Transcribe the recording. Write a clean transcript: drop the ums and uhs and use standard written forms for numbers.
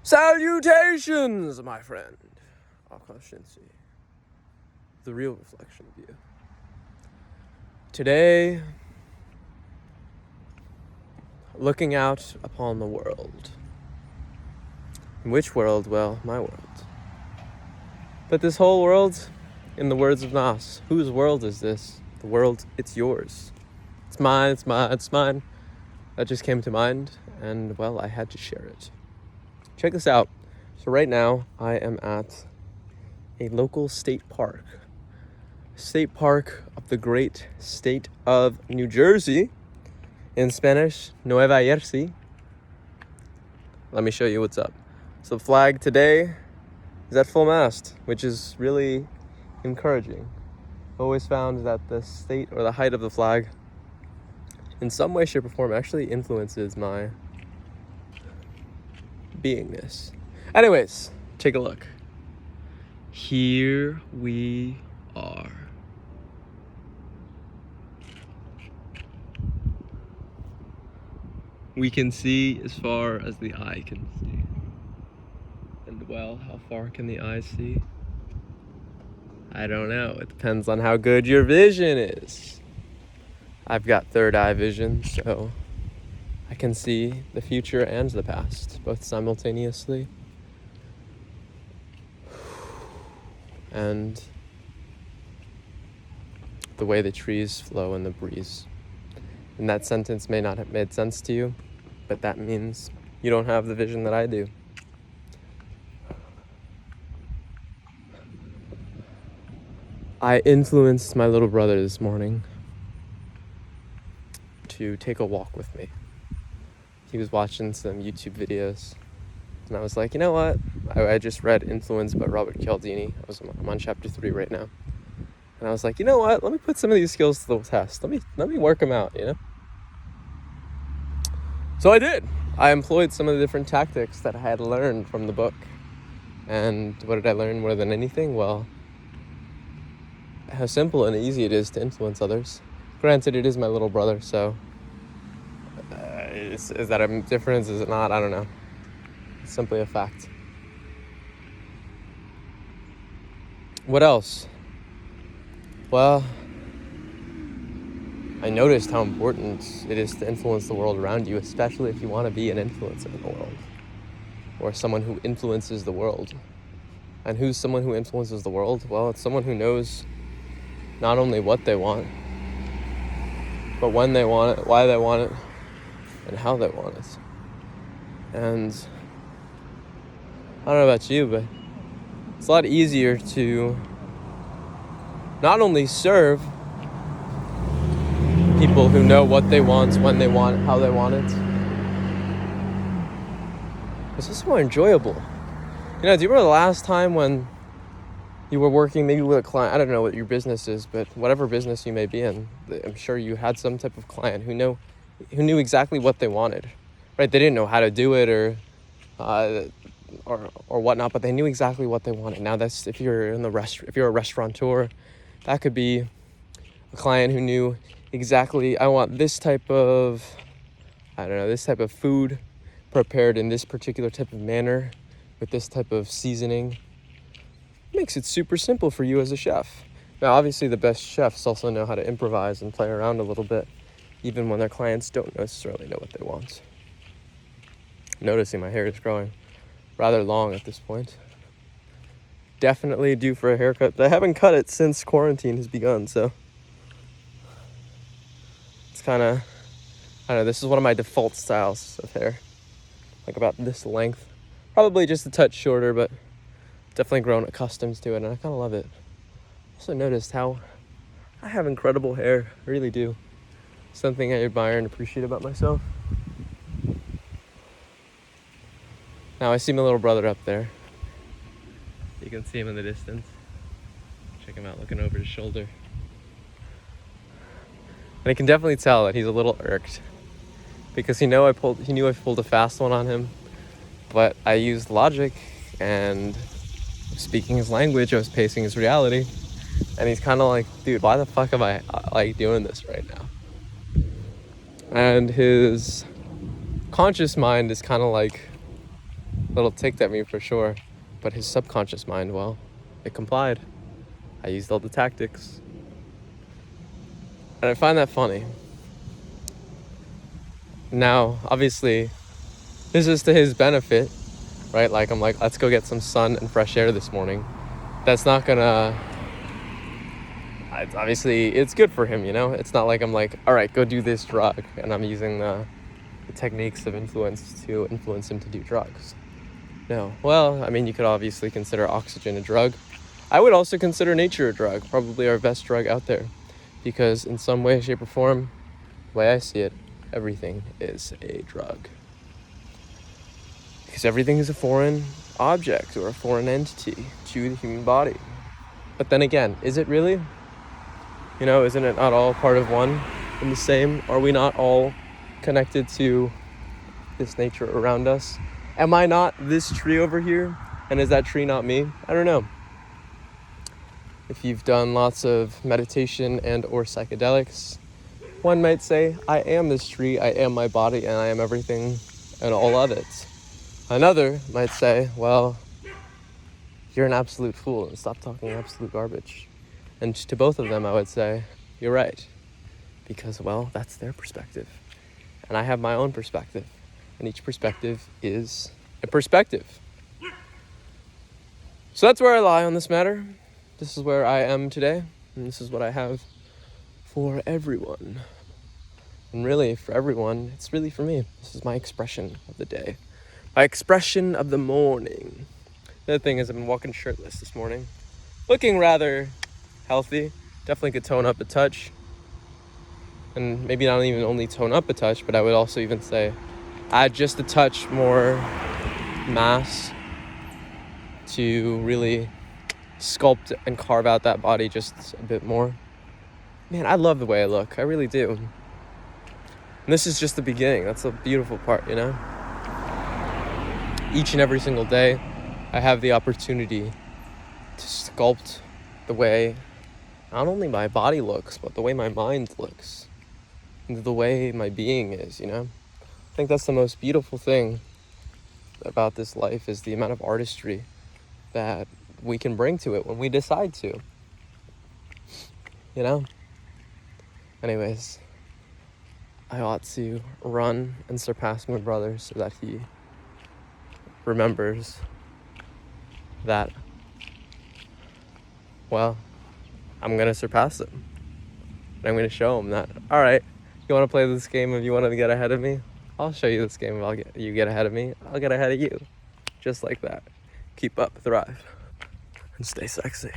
Salutations, my friend. Akash Inti, the real reflection of you. Today, looking out upon the world. In which world? Well, my world. But this whole world, in the words of Nas, whose world is this? The world, it's yours. It's mine, it's mine, it's mine. That just came to mind, and well, I had to share it. Check this out. So right now, I am at a local state park. State park of the great state of New Jersey. In Spanish, Nueva Jersey. Let me show you what's up. So the flag today is at full mast, which is really encouraging. I've always found that the state or the height of the flag in some way, shape, or form actually influences my beingness. Anyways, take a look. Here we are. We can see as far as the eye can see. And well, how far can the eye see? I don't know. It depends on how good your vision is. I've got third eye vision, so I can see the future and the past, both simultaneously. And the way the trees flow in the breeze. And that sentence may not have made sense to you, but that means you don't have the vision that I do. I influenced my little brother this morning to take a walk with me. He was watching some YouTube videos, and I was like, you know what? I just read Influence by Robert Cialdini. I'm on chapter 3 right now. And I was like, you know what? Let me put some of these skills to the test. Let me work them out, you know? So I did. I employed some of the different tactics that I had learned from the book. And what did I learn more than anything? Well, how simple and easy it is to influence others. Granted, it is my little brother, so is that a difference? Is it not? I don't know. It's simply a fact. What else? Well, I noticed how important it is to influence the world around you, especially if you want to be an influencer in the world, or someone who influences the world. And who's someone who influences the world? Well, it's someone who knows not only what they want, but when they want it, why they want it, and how they want it. And I don't know about you, but it's a lot easier to not only serve people who know what they want, when they want it, how they want it. It's just more enjoyable. You know, do you remember the last time when you were working maybe with a client? I don't know what your business is, but whatever business you may be in, I'm sure you had some type of client who knew exactly what they wanted, right? They didn't know how to do it or whatnot, but they knew exactly what they wanted. Now that's if you're a restaurateur, that could be a client who knew exactly, I want this type of food prepared in this particular type of manner with this type of seasoning. It makes it super simple for you as a chef. Now, obviously, the best chefs also know how to improvise and play around a little bit, even when their clients don't necessarily know what they want. I'm noticing my hair is growing rather long at this point. Definitely due for a haircut, but I haven't cut it since quarantine has begun, so it's kind of, I don't know, this is one of my default styles of hair, like about this length. Probably just a touch shorter, but definitely grown accustomed to it, and I kind of love it. Also noticed how I have incredible hair. I really do. Something I admire and appreciate about myself. Now I see my little brother up there. You can see him in the distance. Check him out looking over his shoulder. And I can definitely tell that he's a little irked, because he knew I pulled a fast one on him, but I used logic and speaking his language. I was pacing his reality, and he's kind of like, dude, why the fuck am I like doing this right now? And his conscious mind is kind of like, little ticked at me for sure, but his subconscious mind, well, it complied. I used all the tactics. And I find that funny. Now, obviously, this is to his benefit, right? Like, I'm like, let's go get some sun and fresh air this morning. That's not gonna... Obviously, it's good for him, you know? It's not like I'm like, all right, go do this drug, and I'm using the techniques of influence to influence him to do drugs. No. Well, I mean, you could obviously consider oxygen a drug. I would also consider nature a drug, probably our best drug out there. Because in some way, shape, or form, the way I see it, everything is a drug. Because everything is a foreign object or a foreign entity to the human body. But then again, is it really? You know, isn't it not all part of one and the same? Are we not all connected to this nature around us? Am I not this tree over here? And is that tree not me? I don't know. If you've done lots of meditation and or psychedelics, one might say, I am this tree, I am my body, and I am everything and all of it. Another might say, well, you're an absolute fool and stop talking absolute garbage. And to both of them, I would say, you're right. Because, well, that's their perspective. And I have my own perspective. And each perspective is a perspective. So that's where I lie on this matter. This is where I am today. And this is what I have for everyone. And really, for everyone, it's really for me. This is my expression of the day. My expression of the morning. The other thing is I've been walking shirtless this morning. Looking rather healthy. Definitely could tone up a touch. And maybe not even only tone up a touch, but I would also even say add just a touch more mass to really sculpt and carve out that body just a bit more. Man, I love the way I look. I really do. And this is just the beginning. That's the beautiful part, you know? Each and every single day, I have the opportunity to sculpt the way not only my body looks, but the way my mind looks. And the way my being is, you know? I think that's the most beautiful thing about this life is the amount of artistry that we can bring to it when we decide to. You know? Anyways, I ought to run and surpass my brother so that he remembers that, well, I'm going to surpass him. And I'm going to show him that, all right, you want to play this game if you want to get ahead of me? I'll show you this game if you get ahead of me. I'll get ahead of you. Just like that. Keep up, thrive, and stay sexy.